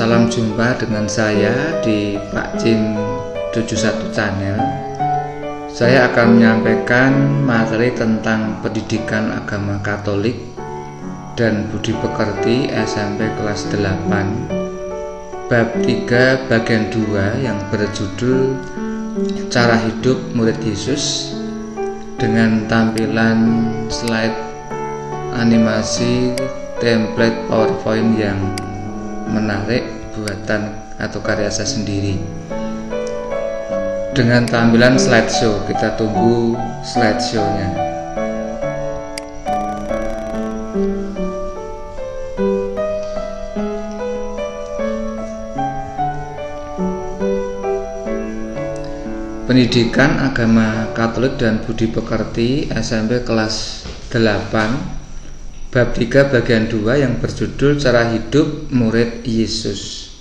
Salam jumpa dengan saya di Pak Jim 71 Channel. Saya akan menyampaikan materi tentang pendidikan agama Katolik dan budi pekerti SMP kelas 8 bab 3 bagian 2 yang berjudul Cara Hidup Murid Yesus, dengan tampilan slide animasi template PowerPoint yang menarik buatan atau karya saya sendiri. Dengan tampilan slideshow, kita tunggu slideshow-nya. Pendidikan agama Katolik dan budi pekerti SMP kelas 8 bab 3 bagian 2 yang berjudul Cara Hidup Murid Yesus.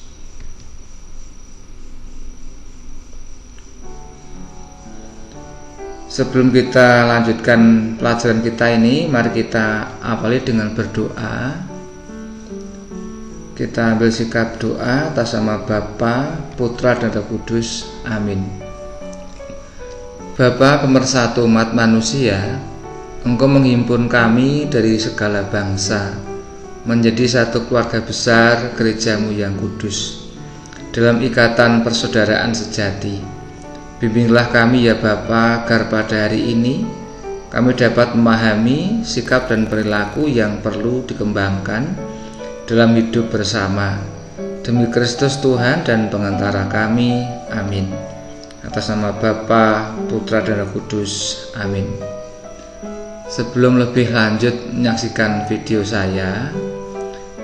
Sebelum kita lanjutkan pelajaran kita ini, mari kita awali dengan berdoa. Kita ambil sikap doa atas nama Bapa, Putra, dan Roh Kudus. Amin. Bapa pemersatu umat manusia, Engkau menghimpun kami dari segala bangsa menjadi satu keluarga besar gerejamu yang kudus dalam ikatan persaudaraan sejati. Bimbinglah kami ya Bapa, agar pada hari ini kami dapat memahami sikap dan perilaku yang perlu dikembangkan dalam hidup bersama. Demi Kristus Tuhan dan pengantara kami. Amin. Atas nama Bapa, Putra, dan Roh Kudus. Amin. Sebelum lebih lanjut menyaksikan video saya,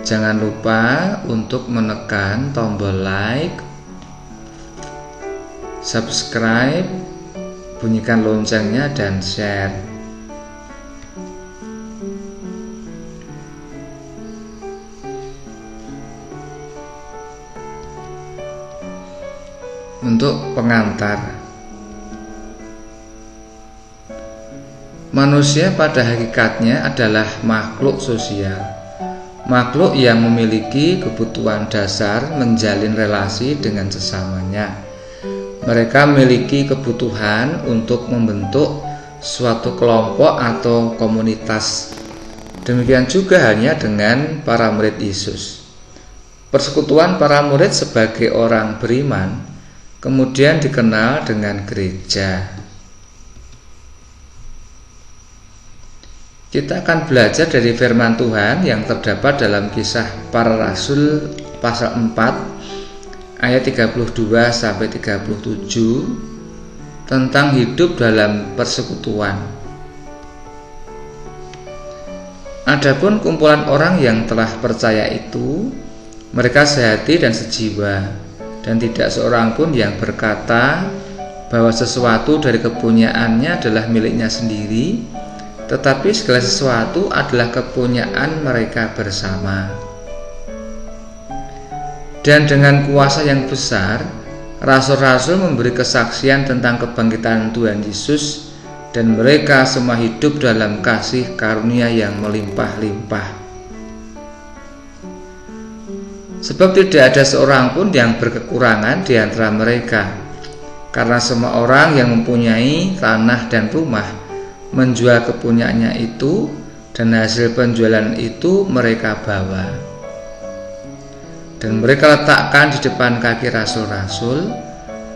jangan lupa untuk menekan tombol like, subscribe, bunyikan loncengnya, dan share. Untuk pengantar, manusia pada hakikatnya adalah makhluk sosial, makhluk yang memiliki kebutuhan dasar menjalin relasi dengan sesamanya. Mereka memiliki kebutuhan untuk membentuk suatu kelompok atau komunitas. Demikian juga halnya dengan para murid Yesus. Persekutuan para murid sebagai orang beriman kemudian dikenal dengan gereja. Kita akan belajar dari firman Tuhan yang terdapat dalam Kisah Para Rasul pasal 4 ayat 32 sampai 37 tentang hidup dalam persekutuan. Adapun kumpulan orang yang telah percaya itu, mereka sehati dan sejiwa, dan tidak seorang pun yang berkata bahwa sesuatu dari kepunyaannya adalah miliknya sendiri, tetapi segala sesuatu adalah kepunyaan mereka bersama. Dan dengan kuasa yang besar, rasul-rasul memberi kesaksian tentang kebangkitan Tuhan Yesus, dan mereka semua hidup dalam kasih karunia yang melimpah-limpah. Sebab tidak ada seorang pun yang berkekurangan di antara mereka, karena semua orang yang mempunyai tanah dan rumah menjual kepunyaannya itu, dan hasil penjualan itu mereka bawa, dan mereka letakkan di depan kaki rasul-rasul,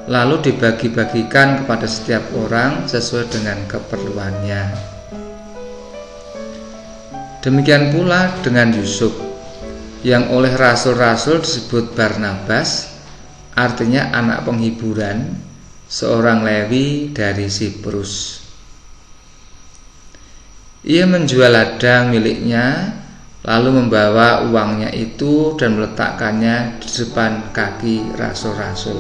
lalu dibagi-bagikan kepada setiap orang sesuai dengan keperluannya. Demikian pula dengan Yusuf, yang oleh rasul-rasul disebut Barnabas, artinya anak penghiburan, seorang Lewi dari Siprus. Ia menjual ladang miliknya, lalu membawa uangnya itu dan meletakkannya di depan kaki rasul-rasul.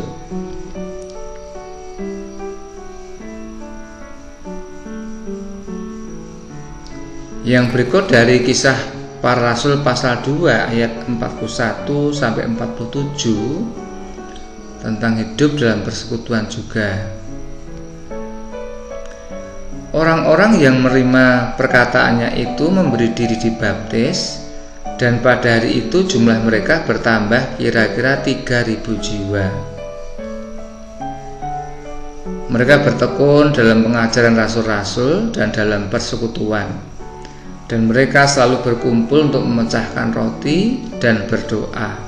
Yang berikut dari Kisah Para Rasul pasal 2 ayat 41 sampai 47 tentang hidup dalam persekutuan juga. Orang-orang yang menerima perkataannya itu memberi diri dibaptis, dan pada hari itu jumlah mereka bertambah kira-kira 3.000 jiwa. Mereka bertekun dalam pengajaran rasul-rasul dan dalam persekutuan, dan mereka selalu berkumpul untuk memecahkan roti dan berdoa.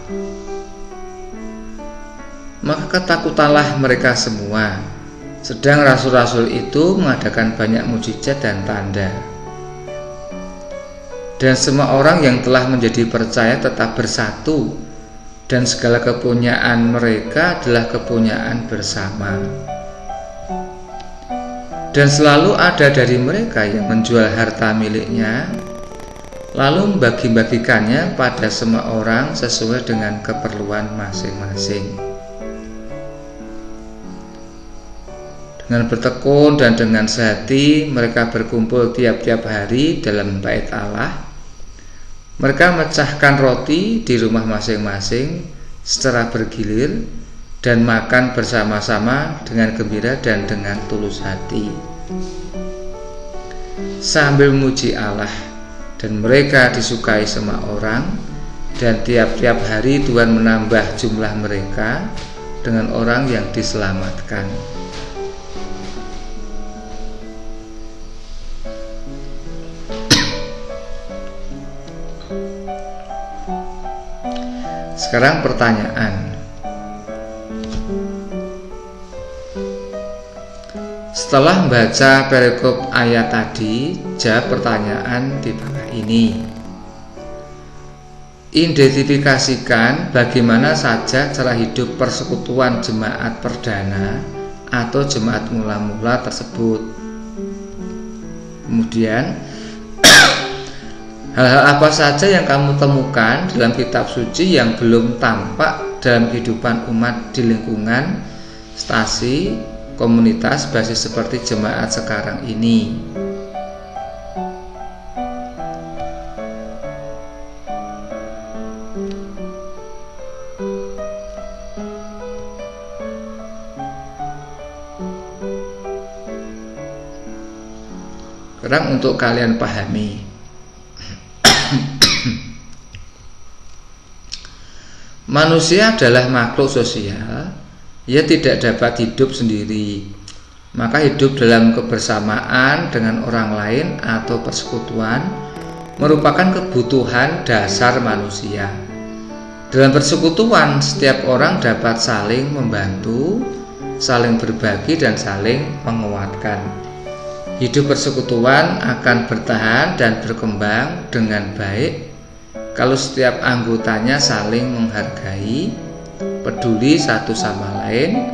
Maka ketakutanlah mereka semua, sedang rasul-rasul itu mengadakan banyak mujizat dan tanda. Dan semua orang yang telah menjadi percaya tetap bersatu, dan segala kepunyaan mereka adalah kepunyaan bersama. Dan selalu ada dari mereka yang menjual harta miliknya, lalu membagi-bagikannya pada semua orang sesuai dengan keperluan masing-masing. Dengan bertekun dan dengan sehati, mereka berkumpul tiap-tiap hari dalam bait Allah. Mereka memecahkan roti di rumah masing-masing secara bergilir dan makan bersama-sama dengan gembira dan dengan tulus hati, sambil memuji Allah. Dan mereka disukai semua orang, dan tiap-tiap hari Tuhan menambah jumlah mereka dengan orang yang diselamatkan. Sekarang pertanyaan. Setelah membaca perikop ayat tadi, jawab pertanyaan di bawah ini. Identifikasikan bagaimana saja cara hidup persekutuan jemaat perdana atau jemaat mula-mula tersebut. Kemudian, hal-hal apa saja yang kamu temukan dalam kitab suci yang belum tampak dalam kehidupan umat di lingkungan stasi komunitas basis seperti jemaat sekarang ini? Sekarang untuk kalian pahami, manusia adalah makhluk sosial. Ia tidak dapat hidup sendiri, maka hidup dalam kebersamaan dengan orang lain atau persekutuan merupakan kebutuhan dasar manusia. Dalam persekutuan, setiap orang dapat saling membantu, saling berbagi, dan saling menguatkan. Hidup persekutuan akan bertahan dan berkembang dengan baik kalau setiap anggotanya saling menghargai, peduli satu sama lain,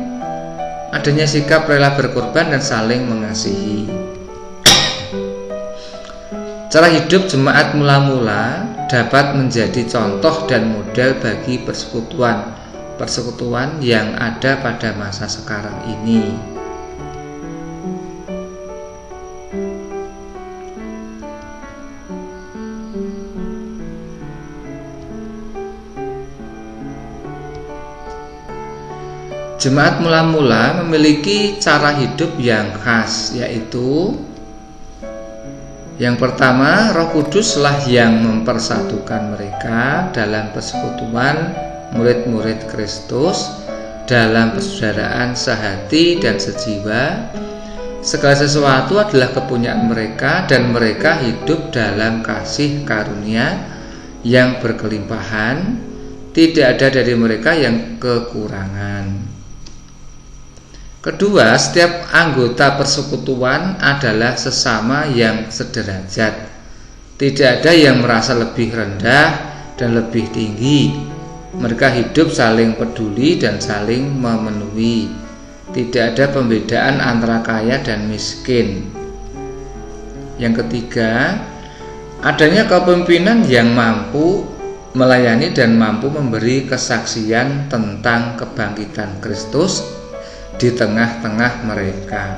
adanya sikap rela berkorban dan saling mengasihi. Cara hidup jemaat mula-mula dapat menjadi contoh dan model bagi persekutuan yang ada pada masa sekarang ini. Jemaat mula-mula memiliki cara hidup yang khas, yaitu yang pertama, Roh Kuduslah yang mempersatukan mereka dalam persekutuan murid-murid Kristus dalam persaudaraan sehati dan sejiwa. Segala sesuatu adalah kepunyaan mereka dan mereka hidup dalam kasih karunia yang berkelimpahan. Tidak ada dari mereka yang kekurangan. Kedua, setiap anggota persekutuan adalah sesama yang sederajat. Tidak ada yang merasa lebih rendah dan lebih tinggi. Mereka hidup saling peduli dan saling memenuhi. Tidak ada pembedaan antara kaya dan miskin. Yang ketiga, adanya kepemimpinan yang mampu melayani dan mampu memberi kesaksian tentang kebangkitan Kristus di tengah-tengah mereka.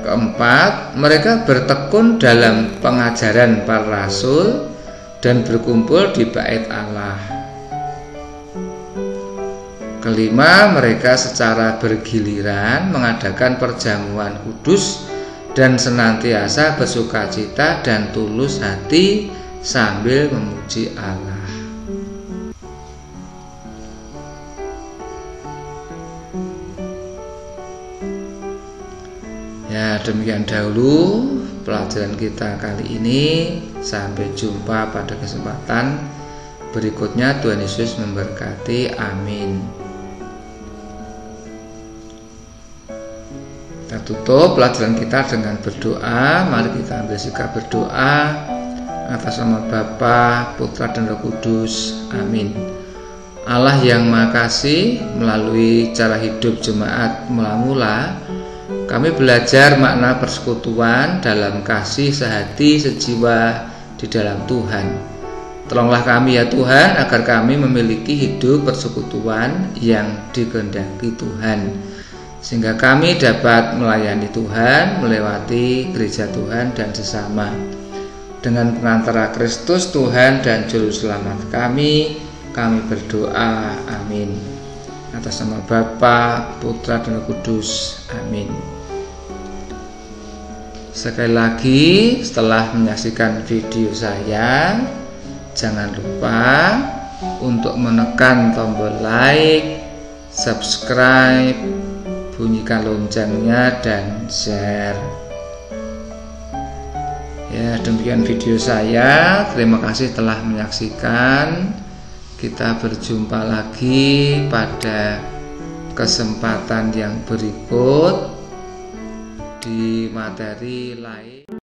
Keempat, mereka bertekun dalam pengajaran para rasul dan berkumpul di bait Allah. Kelima, mereka secara bergiliran mengadakan perjamuan kudus dan senantiasa bersukacita dan tulus hati sambil memuji Allah. Ya, demikian dahulu pelajaran kita kali ini. Sampai jumpa pada kesempatan berikutnya. Tuhan Yesus memberkati. Amin. Kita tutup pelajaran kita dengan berdoa. Mari kita ambil sikap berdoa atas nama Bapa, Putra, dan Roh Kudus. Amin. Allah yang Maha Kasih, melalui cara hidup jemaat mula-mula, kami belajar makna persekutuan dalam kasih sehati sejiwa di dalam Tuhan. Tolonglah kami ya Tuhan, agar kami memiliki hidup persekutuan yang dikehendaki Tuhan, sehingga kami dapat melayani Tuhan, melewati gereja Tuhan dan sesama. Dengan perantara Kristus Tuhan dan Juru Selamat kami berdoa. Amin. Atas nama Bapa, Putra, dan Roh Kudus. Amin. Sekali lagi, setelah menyaksikan video saya, jangan lupa untuk menekan tombol like, subscribe, bunyikan loncengnya, dan share. Ya, demikian video saya. Terima kasih telah menyaksikan. Kita berjumpa lagi pada kesempatan yang berikut di materi lain.